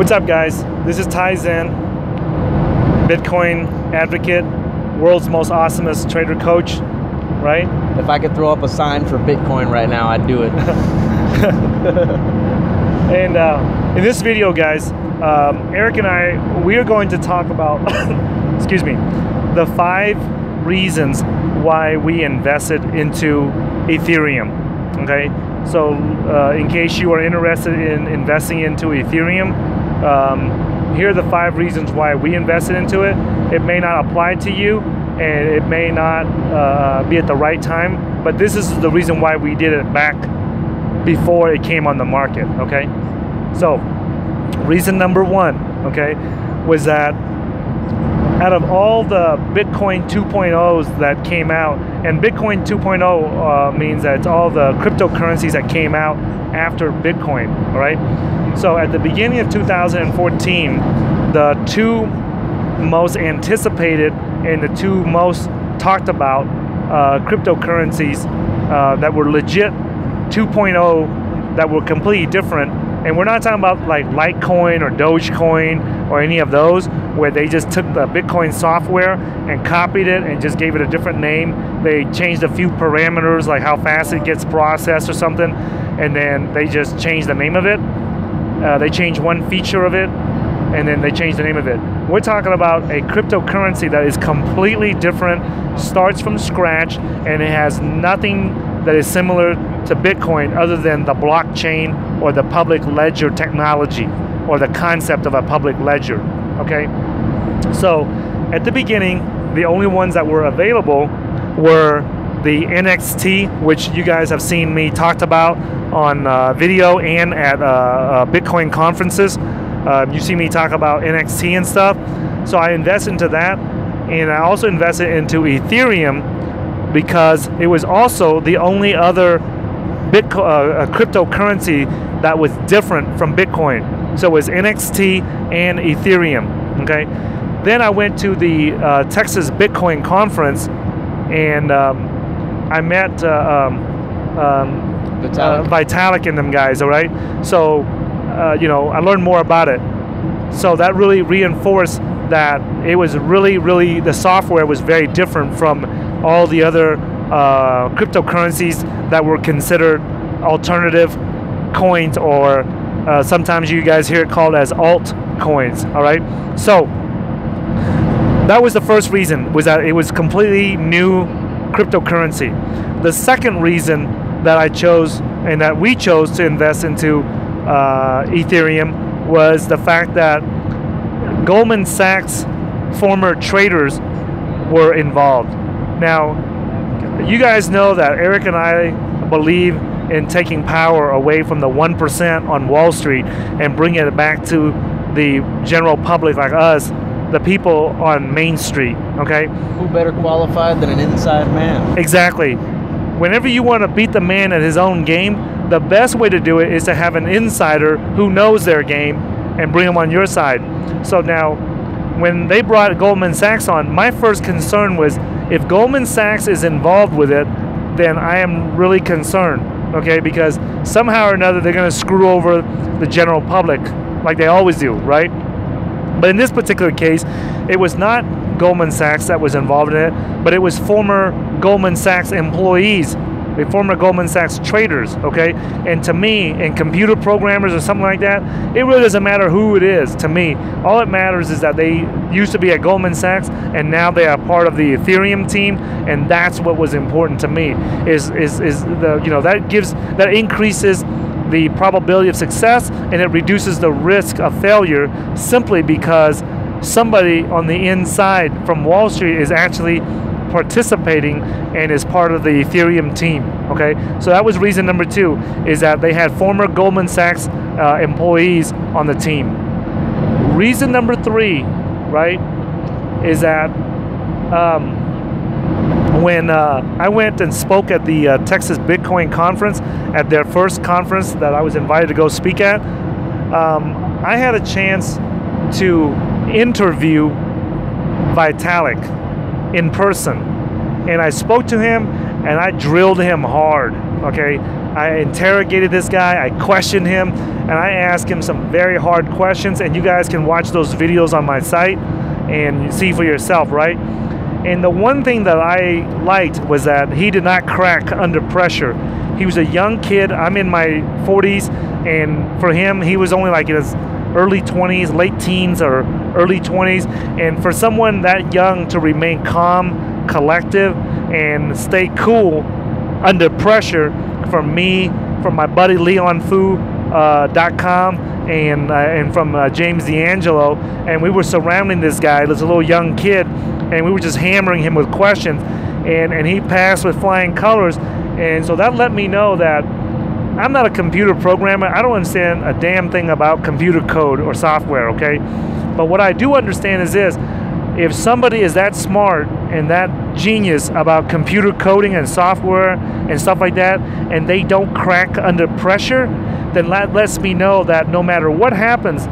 What's up, guys? This is Ty Zen, Bitcoin advocate, world's most awesomest trader coach, right? If I could throw up a sign for Bitcoin right now, I'd do it. And in this video, guys, Eric and I, we are going to talk about, excuse me, the 5 reasons why we invested into Ethereum, okay? So in case you are interested in investing into Ethereum, here are the 5 reasons why we invested into it. It may not apply to you, and it may not be at the right time, but this is the reason why we did it back before it came on the market, okay? So, reason number 1, okay, was that out of all the Bitcoin 2.0s that came out, and Bitcoin 2.0 means that it's all the cryptocurrencies that came out after Bitcoin, all right? So at the beginning of 2014, the 2 most anticipated and the 2 most talked about cryptocurrencies that were legit 2.0 that were completely different. And we're not talking about like Litecoin or Dogecoin or any of those where they just took the Bitcoin software and copied it and just gave it a different name. They changed a few parameters like how fast it gets processed or something, and then they just changed the name of it. They changed one feature of it, and then they changed the name of it. We're talking about a cryptocurrency that is completely different, starts from scratch, and it has nothing that is similar to Bitcoin other than the blockchain or the public ledger technology or the concept of a public ledger, okay? So at the beginning, the only ones that were available were the NXT, which you guys have seen me talked about on video and at Bitcoin conferences. You see me talk about NXT and stuff. So I invested into that, and I also invested into Ethereum because it was also the only other cryptocurrency that was different from Bitcoin. So it was NXT and Ethereum, okay? Then I went to the Texas Bitcoin conference, and I met Vitalik and them guys, all right? So, you know, I learned more about it. So that really reinforced that it was really, the software was very different from all the other cryptocurrencies that were considered alternative coins, or sometimes you guys hear it called as altcoins, all right? So that was the first reason, was that it was completely new cryptocurrency. The second reason that I chose and that we chose to invest into Ethereum was the fact that Goldman Sachs former traders were involved. Now, you guys know that Eric and I believe in taking power away from the 1% on Wall Street and bringing it back to the general public like us, the people on Main Street, okay? Who better qualified than an inside man? Exactly. Whenever you want to beat the man at his own game, the best way to do it is to have an insider who knows their game and bring them on your side. So now, when they brought Goldman Sachs on, my first concern was, if Goldman Sachs is involved with it, then I am really concerned, okay? Because somehow or another, they're going to screw over the general public like they always do, right? But in this particular case, it was not Goldman Sachs that was involved in it, but it was former Goldman Sachs employees, the former Goldman Sachs traders, okay? And to me, and computer programmers or something like that, it really doesn't matter who it is to me. All that matters is that they used to be at Goldman Sachs and now they are part of the Ethereum team, and that's what was important to me, is the, you know, that increases the probability of success, and it reduces the risk of failure simply because somebody on the inside from Wall Street is actually participating and is part of the Ethereum team, okay? So that was reason number 2, is that they had former Goldman Sachs employees on the team. Reason number 3, right, is that when I went and spoke at the Texas Bitcoin conference, at their first conference that I was invited to go speak at, I had a chance to interview Vitalik in person, and I spoke to him, and I drilled him hard. Okay, I interrogated this guy, I questioned him, and I asked him some very hard questions, and you guys can watch those videos on my site and you see for yourself, right? And the one thing that I liked was that he did not crack under pressure. He was a young kid. I'm in my 40s, and for him, he was only like in his early 20s, late teens or early 20s. And for someone that young to remain calm, collective, and stay cool under pressure, from me, from my buddy LeonFu.com, and from James D'Angelo, and we were surrounding this guy, this little young kid, and we were just hammering him with questions, and he passed with flying colors. And so that let me know that I'm not a computer programmer. I don't understand a damn thing about computer code or software, okay? But what I do understand is this: if somebody is that smart and that genius about computer coding and software and stuff like that, and they don't crack under pressure, then that lets me know that no matter what happens,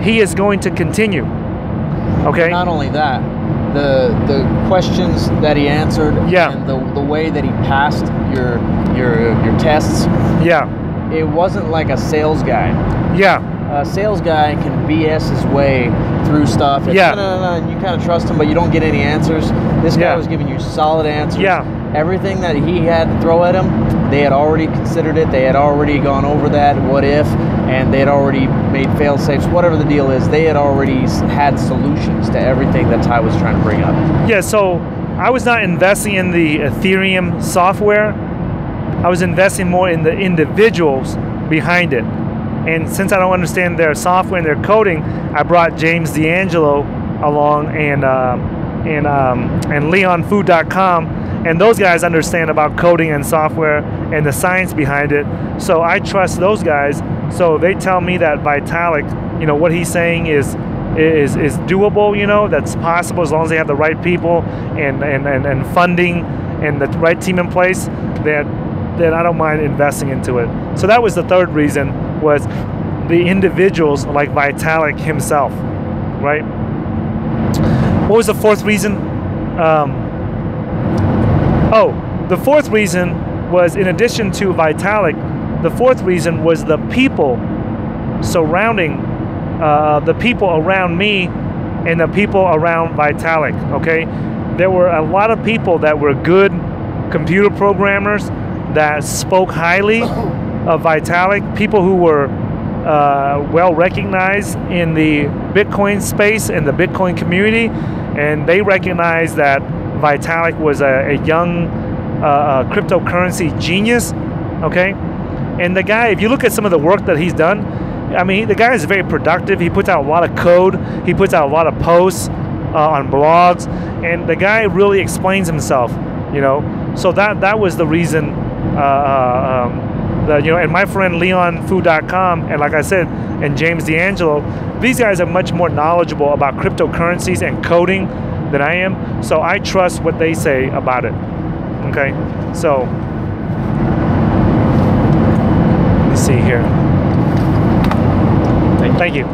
he is going to continue. Okay? Not only that, the questions that he answered, yeah, and the way that he passed your tests, yeah, it wasn't like a sales guy. Yeah. A sales guy can BS his way through stuff. And yeah. And you kind of trust him, but you don't get any answers. This guy was giving you solid answers. Yeah. Everything that he had to throw at him, they had already considered it. They had already gone over that, what if, and they had already made fail safes. Whatever the deal is, they had already had solutions to everything that Ty was trying to bring up. Yeah, so I was not investing in the Ethereum software. I was investing more in the individuals behind it. And since I don't understand their software and their coding, I brought James D'Angelo along and LeonFu.com, and those guys understand about coding and software and the science behind it. So I trust those guys. So they tell me that Vitalik, you know, what he's saying is doable. You know, that's possible as long as they have the right people and funding and the right team in place. Then I don't mind investing into it. So that was the third reason, was the individuals like Vitalik himself, right? What was the fourth reason? The fourth reason was, in addition to Vitalik, the fourth reason was the people surrounding, the people around me and the people around Vitalik, okay? There were a lot of people that were good computer programmers that spoke highly of Vitalik, people who were well recognized in the Bitcoin space and the Bitcoin community, and they recognized that Vitalik was a young cryptocurrency genius, okay? And the guy, if you look at some of the work that he's done, I mean, the guy is very productive. He puts out a lot of code. He puts out a lot of posts on blogs, and the guy really explains himself, you know? So that was the reason. You know, and my friend LeonFu.com, and like I said, and James D'Angelo, these guys are much more knowledgeable about cryptocurrencies and coding than I am. So I trust what they say about it. Okay, so let me see here. Thank you.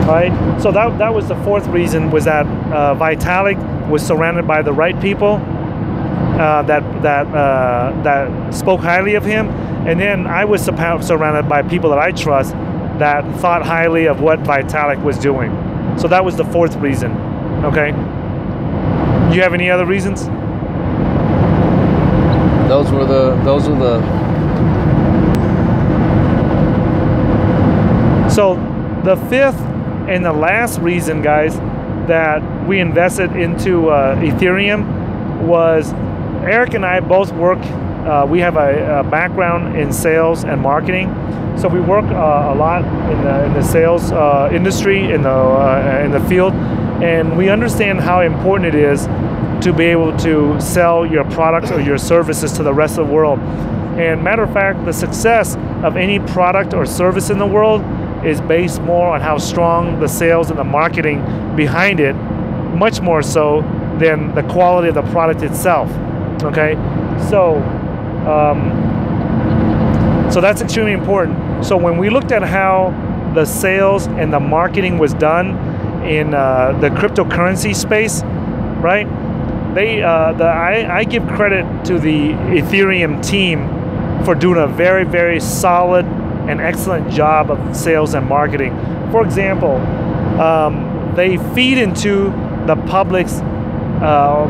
All right, so that was the fourth reason, was that Vitalik was surrounded by the right people that spoke highly of him, and then I was surrounded by people that I trust that thought highly of what Vitalik was doing. So that was the fourth reason. Okay. Do you have any other reasons? Those were the. So the fifth and the last reason, guys, that we invested into Ethereum was, Eric and I both work, we have a background in sales and marketing. So we work a lot in the sales industry, in the field, and we understand how important it is to be able to sell your products or your services to the rest of the world. And matter of fact, the success of any product or service in the world is based more on how strong the sales and the marketing behind it, much more so than the quality of the product itself. Okay, so so that's extremely important. So when we looked at how the sales and the marketing was done in the cryptocurrency space, right? I give credit to the Ethereum team for doing a very, very solid and excellent job of sales and marketing. For example, they feed into the public's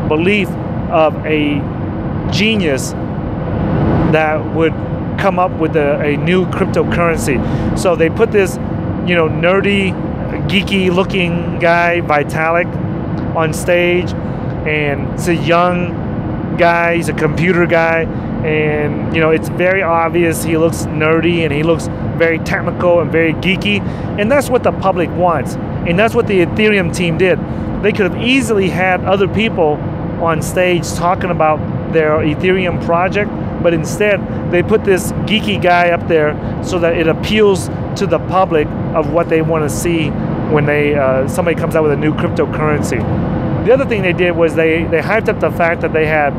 belief of a genius that would come up with a new cryptocurrency. So they put this, nerdy, geeky looking guy, Vitalik, on stage, and it's a young guy, he's a computer guy, and it's very obvious he looks nerdy and he looks very technical and very geeky, and that's what the public wants, and that's what the Ethereum team did. They could have easily had other people on stage talking about their Ethereum project, but instead they put this geeky guy up there so that it appeals to the public of what they want to see when somebody comes out with a new cryptocurrency. The other thing they did was they hyped up the fact that they had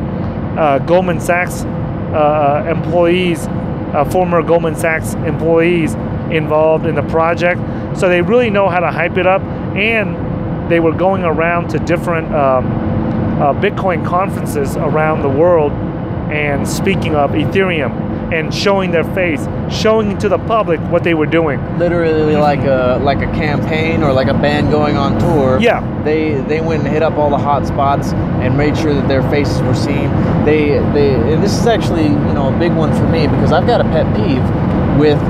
Goldman Sachs employees, former Goldman Sachs employees involved in the project. So they really know how to hype it up, and they were going around to different Bitcoin conferences around the world and speaking of Ethereum and showing their face, showing to the public what they were doing. Literally like a campaign or like a band going on tour. Yeah. They went and hit up all the hot spots and made sure that their faces were seen. And this is actually a big one for me, because I've got a pet peeve with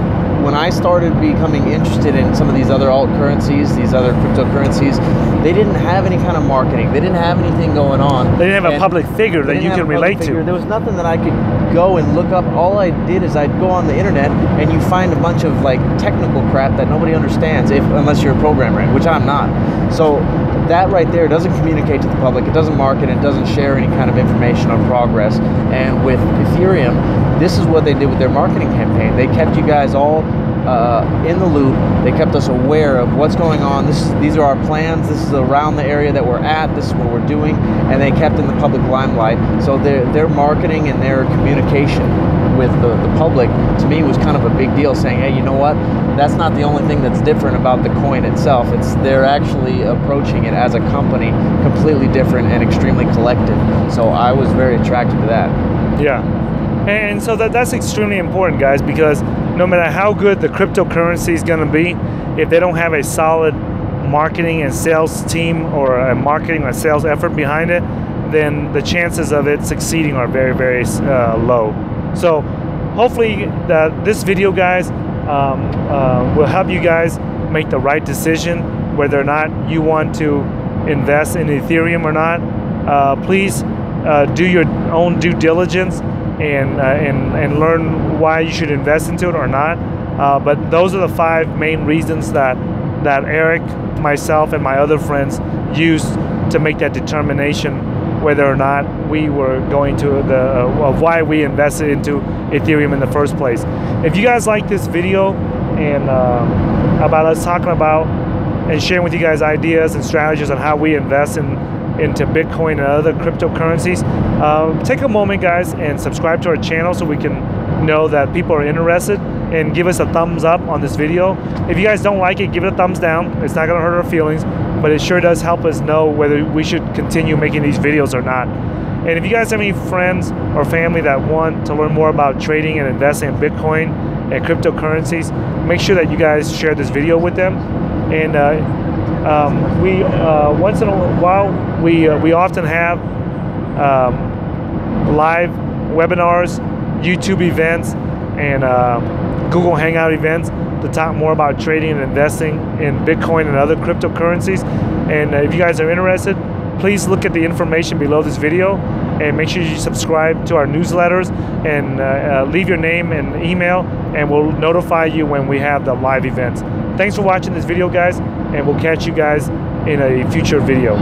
when I started becoming interested in some of these other alt currencies, these other cryptocurrencies. They didn't have any kind of marketing. They didn't have anything going on. They didn't have a public figure that you can relate to. There was nothing that I could go and look up. All I did is I'd go on the internet, and you find a bunch of like technical crap that nobody understands unless you're a programmer, which I'm not. So that right there doesn't communicate to the public. It doesn't market. It doesn't share any kind of information on progress. And with Ethereum, this is what they did with their marketing campaign. They kept you guys all in the loop. They kept us aware of what's going on. These are our plans. This is around the area that we're at. This is what we're doing, and they kept in the public limelight. So their marketing and their communication with the public, to me, was kind of a big deal, saying, hey, you know what? That's not the only thing that's different about the coin itself. They're actually approaching it as a company completely different and extremely collective. So I was very attracted to that. Yeah. And so that's extremely important, guys, because no matter how good the cryptocurrency is going to be, if they don't have a solid marketing and sales team or a marketing or sales effort behind it, then the chances of it succeeding are very, very low. So hopefully this video, guys, will help you guys make the right decision whether or not you want to invest in Ethereum or not. Please do your own due diligence and learn why you should invest into it or not. But those are the 5 main reasons that Eric, myself, and my other friends used to make that determination whether or not we were going to why we invested into Ethereum in the first place. If you guys like this video and about us talking about and sharing with you guys ideas and strategies on how we invest into Bitcoin and other cryptocurrencies, take a moment, guys, and subscribe to our channel so we can know that people are interested, and give us a thumbs up on this video. If you guys don't like it, give it a thumbs down. It's not going to hurt our feelings, but it sure does help us know whether we should continue making these videos or not. And if you guys have any friends or family that want to learn more about trading and investing in Bitcoin and cryptocurrencies, make sure that you guys share this video with them. And we once in a while we often have live webinars, YouTube events, and Google Hangout events to talk more about trading and investing in Bitcoin and other cryptocurrencies. And if you guys are interested, please look at the information below this video and make sure you subscribe to our newsletters and leave your name and email, and we'll notify you when we have the live events. Thanks for watching this video, guys, and we'll catch you guys in a future video.